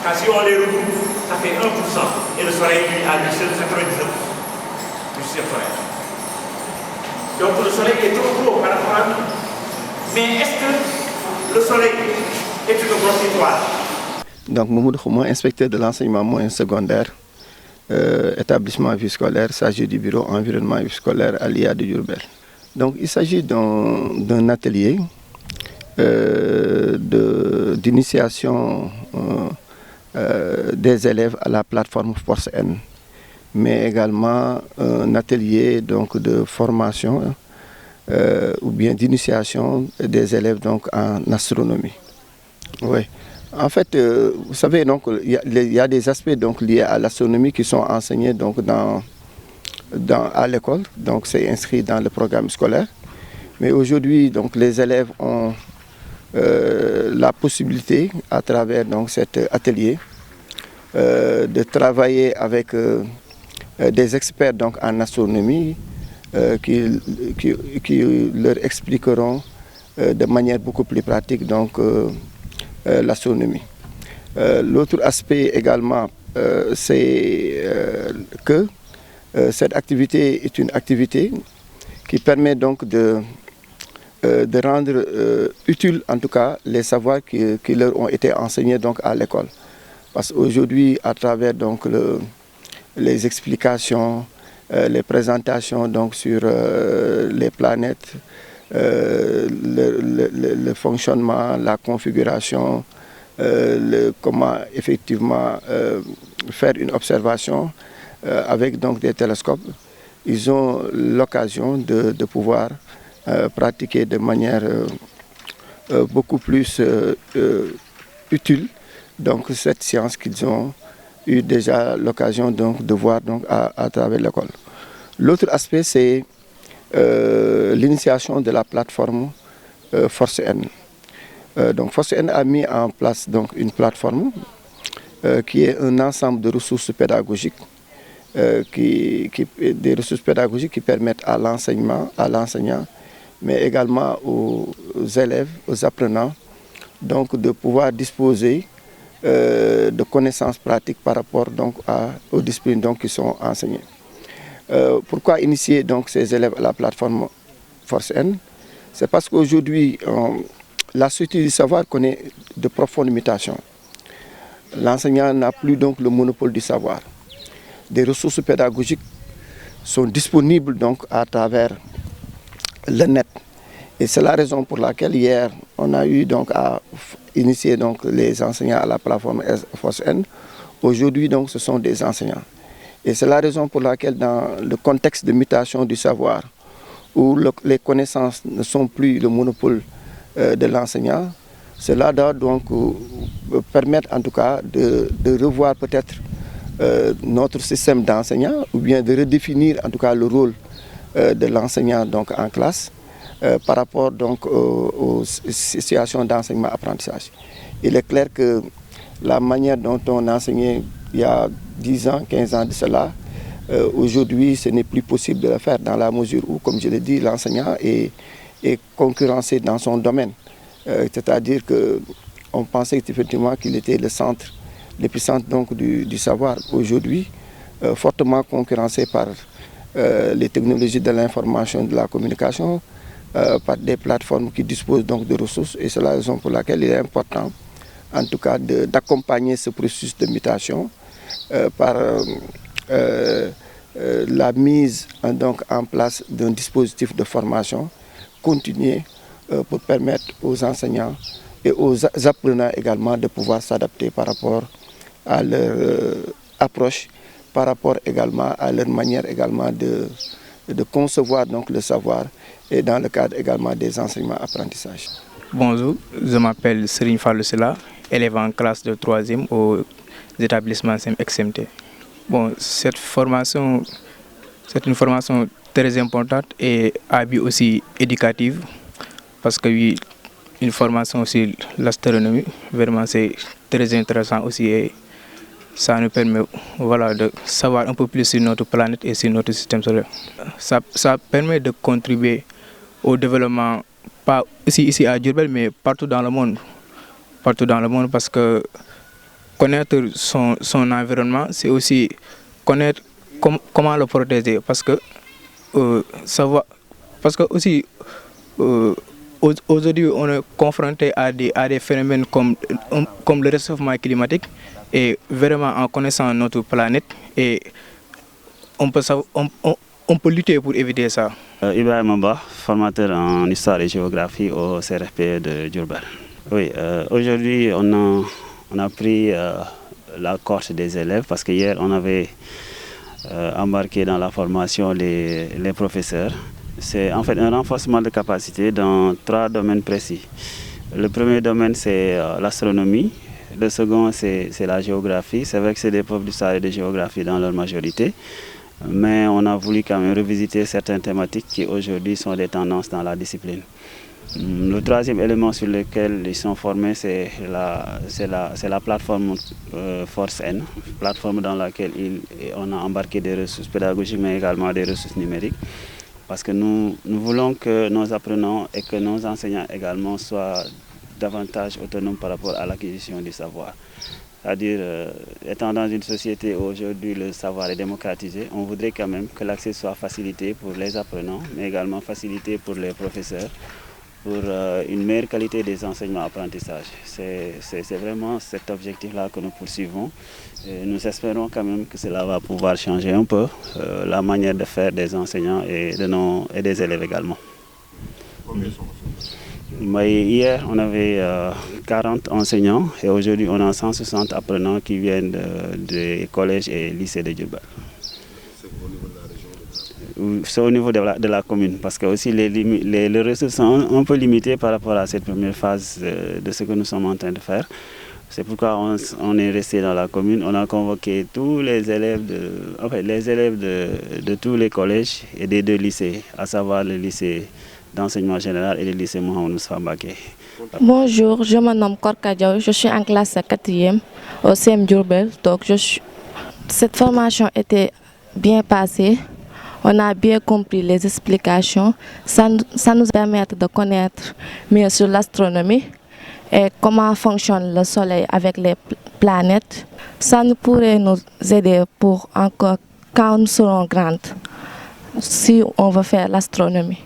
Car si on les regroupe, ça fait 1%. Et le soleil, lui, a lui seul 99% du système solaire. Donc le soleil est trop gros par rapport à nous. Mais est-ce que le soleil est une grosse étoile? Donc Mamoudou Khouma, inspecteur de l'enseignement moyen secondaire, établissement vie scolaire, s'agit du bureau environnement vie scolaire à l'IA de Diourbel. Donc il s'agit d'un atelier d'initiation des élèves à la plateforme Force N, mais également un atelier donc, de formation ou bien d'initiation des élèves donc, en astronomie. Oui. En fait, vous savez, donc, il y a des aspects donc, liés à l'astronomie qui sont enseignés donc, à l'école, donc c'est inscrit dans le programme scolaire. Mais aujourd'hui, donc, les élèves ont la possibilité, à travers donc, cet atelier, de travailler avec des experts donc, en astronomie qui leur expliqueront de manière beaucoup plus pratique donc, l'astronomie. L'autre aspect également, c'est que cette activité est une activité qui permet donc de rendre utile en tout cas les savoirs qui leur ont été enseignés donc, à l'école. Parce qu'aujourd'hui, à travers donc, les explications, les présentations donc, sur les planètes, le fonctionnement, la configuration, comment effectivement faire une observation avec donc, des télescopes, ils ont l'occasion de pouvoir pratiquer de manière beaucoup plus utile donc, cette science qu'ils ont eu déjà l'occasion de voir donc, à travers l'école. L'autre aspect, c'est l'initiation de la plateforme Force N. Donc Force N a mis en place donc, une plateforme qui est un ensemble de ressources pédagogiques, des ressources pédagogiques qui permettent à l'enseignant, mais également aux élèves, aux apprenants, donc, de pouvoir disposer de connaissances pratiques par rapport donc, aux disciplines donc, qui sont enseignées. Pourquoi initier donc, ces élèves à la plateforme Force N? C'est parce qu'aujourd'hui, la société du savoir connaît de profondes mutations. L'enseignant n'a plus donc le monopole du savoir. Des ressources pédagogiques sont disponibles donc, à travers le net. Et c'est la raison pour laquelle hier, on a eu donc, à initier donc, les enseignants à la plateforme Force N. Aujourd'hui, donc, ce sont des enseignants. Et c'est la raison pour laquelle, dans le contexte de mutation du savoir, où les connaissances ne sont plus le monopole de l'enseignant, cela doit donc permettre en tout cas de revoir peut-être notre système d'enseignants ou bien de redéfinir en tout cas le rôle de l'enseignant donc en classe par rapport donc aux situations d'enseignement-apprentissage. Il est clair que la manière dont on enseignait il y a 10 ans, 15 ans de cela, aujourd'hui ce n'est plus possible de le faire dans la mesure où, comme je l'ai dit, l'enseignant est concurrencé dans son domaine. C'est-à-dire qu'on pensait effectivement qu'il était le centre, l'épicentre donc du savoir. Aujourd'hui, fortement concurrencé par les technologies de l'information et de la communication, par des plateformes qui disposent donc de ressources. Et c'est la raison pour laquelle il est important, en tout cas, d'accompagner ce processus de mutation par la mise donc, en place d'un dispositif de formation continue pour permettre aux enseignants et aux apprenants également de pouvoir s'adapter par rapport à leur approche, par rapport également à leur manière également de concevoir donc, le savoir et dans le cadre également des enseignements-apprentissages. Bonjour, je m'appelle Serigne Fallou Sylla, élève en classe de 3e aux établissements XMT. Bon, cette formation, c'est une formation très importante et à but aussi éducative parce que oui, une formation sur l'astronomie, vraiment c'est très intéressant aussi et ça nous permet voilà, de savoir un peu plus sur notre planète et sur notre système solaire. Ça permet de contribuer au développement, pas ici à Diourbel, mais partout dans le monde. Partout dans le monde parce que connaître son environnement, c'est aussi connaître comment le protéger. Parce que aussi aujourd'hui on est confronté à des phénomènes comme le réchauffement climatique, et vraiment en connaissant notre planète, et on peut lutter pour éviter ça. Ibrahima Ba, formateur en histoire et géographie au CRFPE de Diourbel. Oui, aujourd'hui on a pris la cohorte des élèves parce que hier on avait embarqué dans la formation les professeurs. C'est en fait un renforcement de capacité dans 3 domaines précis. Le premier domaine, c'est l'astronomie. Le second, c'est la géographie. C'est vrai que c'est des profs d'histoire et de géographie dans leur majorité, mais on a voulu quand même revisiter certaines thématiques qui aujourd'hui sont des tendances dans la discipline. Le troisième élément sur lequel ils sont formés, c'est la plateforme Force N, plateforme dans laquelle on a embarqué des ressources pédagogiques mais également des ressources numériques. Parce que nous voulons que nos apprenants et que nos enseignants également soient davantage autonomes par rapport à l'acquisition du savoir. C'est-à-dire, étant dans une société où aujourd'hui le savoir est démocratisé, on voudrait quand même que l'accès soit facilité pour les apprenants, mais également facilité pour les professeurs, pour une meilleure qualité des enseignements-apprentissages. C'est vraiment cet objectif-là que nous poursuivons. Et nous espérons quand même que cela va pouvoir changer un peu la manière de faire des enseignants et des élèves également. Hier, on avait 40 enseignants et aujourd'hui, on a 160 apprenants qui viennent des collèges et lycées de Diourbel. C'est au niveau de la commune, parce que aussi les ressources sont un peu limitées par rapport à cette première phase de ce que nous sommes en train de faire. C'est pourquoi on est resté dans la commune. On a convoqué tous les élèves de tous les collèges et des 2 lycées, à savoir le lycée d'enseignement général et le lycée Mohamed Moustapha Mbacké. Bonjour, je me nomme Korka Diaw, je suis en classe 4e au CM Diourbel. Donc cette formation était bien passée. On a bien compris les explications. Ça nous permet de connaître mieux sur l'astronomie et comment fonctionne le Soleil avec les planètes. Ça nous pourrait nous aider pour encore quand nous serons grandes, si on veut faire l'astronomie.